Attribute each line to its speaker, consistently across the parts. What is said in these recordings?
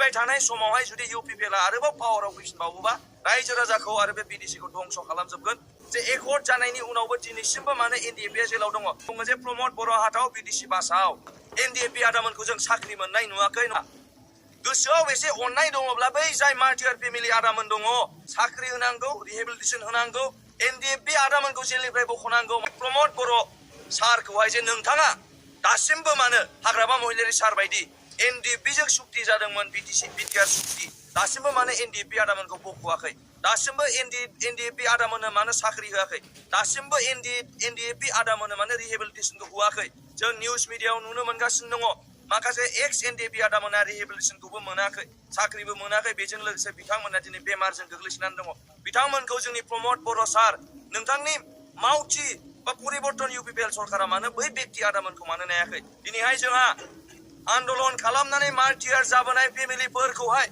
Speaker 1: फैबाय थानाय समावहाय जुदि UPPL आरोबाव पावाराव फैफिनबावोबा रायजो राजाखौ आरो बे BDC खौ धंस खालामजोबगोन। जे एकर्ड जानायनि उनावबो दिनैसिमबो मानो NDAP जेलाव दङ। बुङो जे प्रमद बर' हाथाव BDC बासाव NDAP आदामोनखौ जों साख्रि मोननाय नुवाखै। गोसोआव एसे अननाय दङब्ला बै जाय मार्टियार फेमिलि आदामोन दङ साख्रि होनांगौ, रिहेबिलिटेसन होनांगौ, NDAP आदामोनखौ जेलनिफ्राय बख'नांगौ। प्रमद बर' सारखौहाय जे नोंथाङा दासिमबो मानो हाग्रामा महिलारि सार बायदि NDAP जों सुक्ति जादोंमोन BTR सुक्ति, दासिमबो मानो NDAP आदामोनखौ बख'वाखै, दासिमबो NDAP आदामोननो मानो साख्रि होआखै, दासिमबो NDAP आदामोननो मानो रिहेबिलिटेसनखौ होआखै। जों निउस मिडियायाव नुनो मोनगासिनो दङ माखासे एक्स NDAP आदामोना रिहेबिलिटेसनखौबो मोनाखै, साख्रिबो मोनाखै। बेजों लोगोसे बिथांमोना दिनै बेमारजों गोग्लैसोनानै दङ। बिथांमोनखौ जोंनि प्रमद बर' सार नोंथांनि मावथि बा परिबर्तन UPPL सरकारा मानो बै बेक्ति आदामोनखौ मानो नायाखै। दिनैहाय जोंहा आन्दलन खालामनानै मार्टियार जाबोनाय फेमिलिफोरखौहाय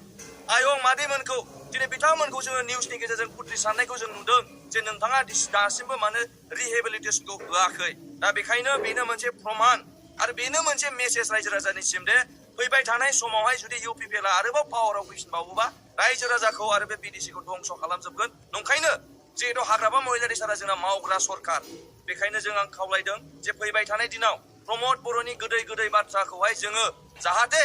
Speaker 1: आयं मादैमोनखौ दिनै बिथांमोनखौ जोङो निउसनि गेजेरजों खुद्रि साननायखौ जों नुदों जे नोंथाङा दासिमबो मानो रिहेबिलिटेसनखौ होआखै। दा बेखायनो बेनो मोनसे प्रमान आरो बेनो मोनसे मेसेज रायजो राजानिसिम दे फैबाय थानाय समावहाय जुदि UPPL आरोबाव पावाराव फैफिनबावोबा रायजो राजाखौ आरो बे BDC खौ धंस खालामजोबगोन। नंखायनो जिहेतु हाग्रामा महिलारि सारा जोंना मावग्रा सरकार, बेखायनो जों आं खावलायदों जे फैबाय थानाय दिनाव प्रमद बर'नि गोदै गोदै बाथ्राखौहाय जोङो जाहाथे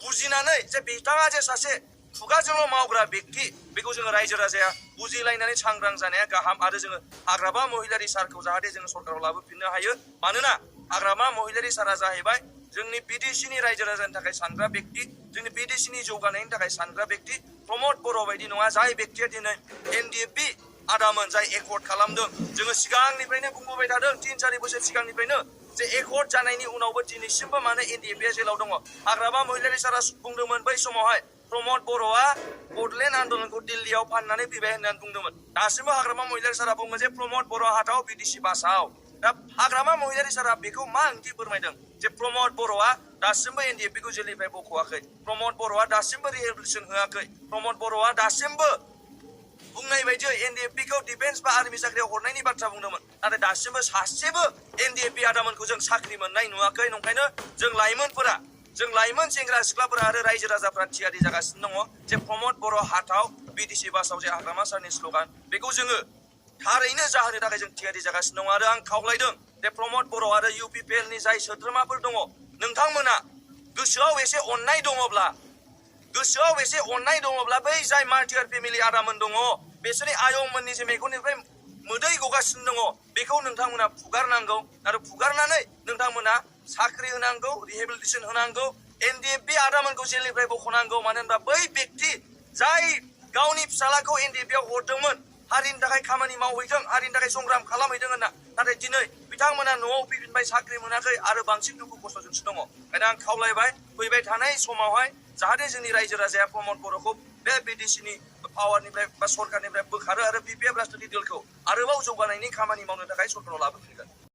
Speaker 1: बुजिनानै जे बिथाङा जे सासे खुगाजोंल' मावग्रा बेक्ति, बेखौ जोङो रायजो राजाया बुजिलायनानै सांग्रां जानाया गाहाम। आरो जोङो हाग्रामा महिलारि सारखौ जाहाथे जोङो सरकाराव लाबोफिननो हायो। मानोना हाग्रामा महिलारि सारा जाहैबाय जोंनि BDC नि रायजो राजानि थाखाय सानग्रा बेक्ति, जोंनि BDC नि जौगानायनि थाखाय सानग्रा बेक्ति। प्रमद बर' बायदि नङा जाय बेक्तिया दिनै NDAP आदामोन जाय एकर्ड खालामदों। जोङो सिगांनिफ्रायनो बुंबोबाय थादों 3-4 बोसोर सिगांनिफ्रायनो जे एकर्ड जानायनि उनावबो दिनैसिमबो मानो NDAP जेलाव दङ। हाग्रामा महिलारि सारा बुंदोंमोन बै समावहाय प्रमद बर'आ बडलेण्ड आन्दलनखौ दिल्लीयाव फाननानै फैबाय होननानै बुंदोंमोन। दासिमबो हाग्रामा महिलारि सारा बुङो जे प्रमद बर' हाथाव BDC बासाव। दा हाग्रामा महिलारि सारा बेखौ मा ओंथि फोरमायदों जे प्रमद बर'आ दासिमबो NDAP खौ जेलनिफ्राय बख'वाखै, प्रमद बर'आ दासिमबो रिहेबिलिटेसन होआखै, प्रमद बर'आ दासिमबो बुंनाय बायदियै NDAP खौ डिफेन्स बा आर्मि साख्रियाव हरनायनि बाथ्रा बुंदोंमोन। नाथाय दासिमबो सासेबो NDAP आदामोनखौ जों साख्रि मोननाय नुवाखै। नंखायनो जों लाइमोनफोरा, जों लाइमोन सेंग्रा सिख्लाफोरा आरो रायजो राजाफ्रा थियारि जागासिनो दङ जे प्रमद बर' हाथाव BDC बासाव जे हाग्रामा सारनि स्ल'गान, बेखौ जोङो थारैनो जाहोनो थाखाय जों थियारि जागासिनो दङ। आरो आं खावलायदों जे प्रमद बर' आरो UPPL नि जाय सोद्रोमाफोर दङ, नोंथांमोना गोसोआव एसे अननाय दङब्ला बै जाय मार्टियार फेमिलि आदामोन दङ बिसोरनि आयंमोननि जे मेगननिफ्राय मोदै गगासिनो दङ, बेखौ नोंथांमोना फुगारनांगौ। आरो फुगारनानै नोंथांमोना साख्रि होनांगौ, रिहेबिलिटेसन होनांगौ, NDAP आदामोनखौ जेलनिफ्राय बख'नांगौ। मानो होनबा बै बेक्ति जाय गावनि फिसालाखौ NDAP आव हरदोंमोन हारिनि थाखाय खामानि मावहैथों, हारिनि थाखाय संग्राम खालामहैथों होनना, नाथाय दिनै बिथांमोना न'आव फैफिनबाय, साख्रि मोनाखै आरो बांसिन दुखु खस्थ'जोंसो दङ। ओंखायनो आं खावलायबाय फैबाय थानाय समावहाय जाहाथे जोंनि रायजो राजाया प्रमद बर'खौ बे BDC नि पावारनिफ्राय बा सरकारनिफ्राय बोखारो आरो BPF राजनिति दलखौ आरोबाव जौगानायनि खामानि मावनो थाखाय सरकाराव लाबोफिनगोन।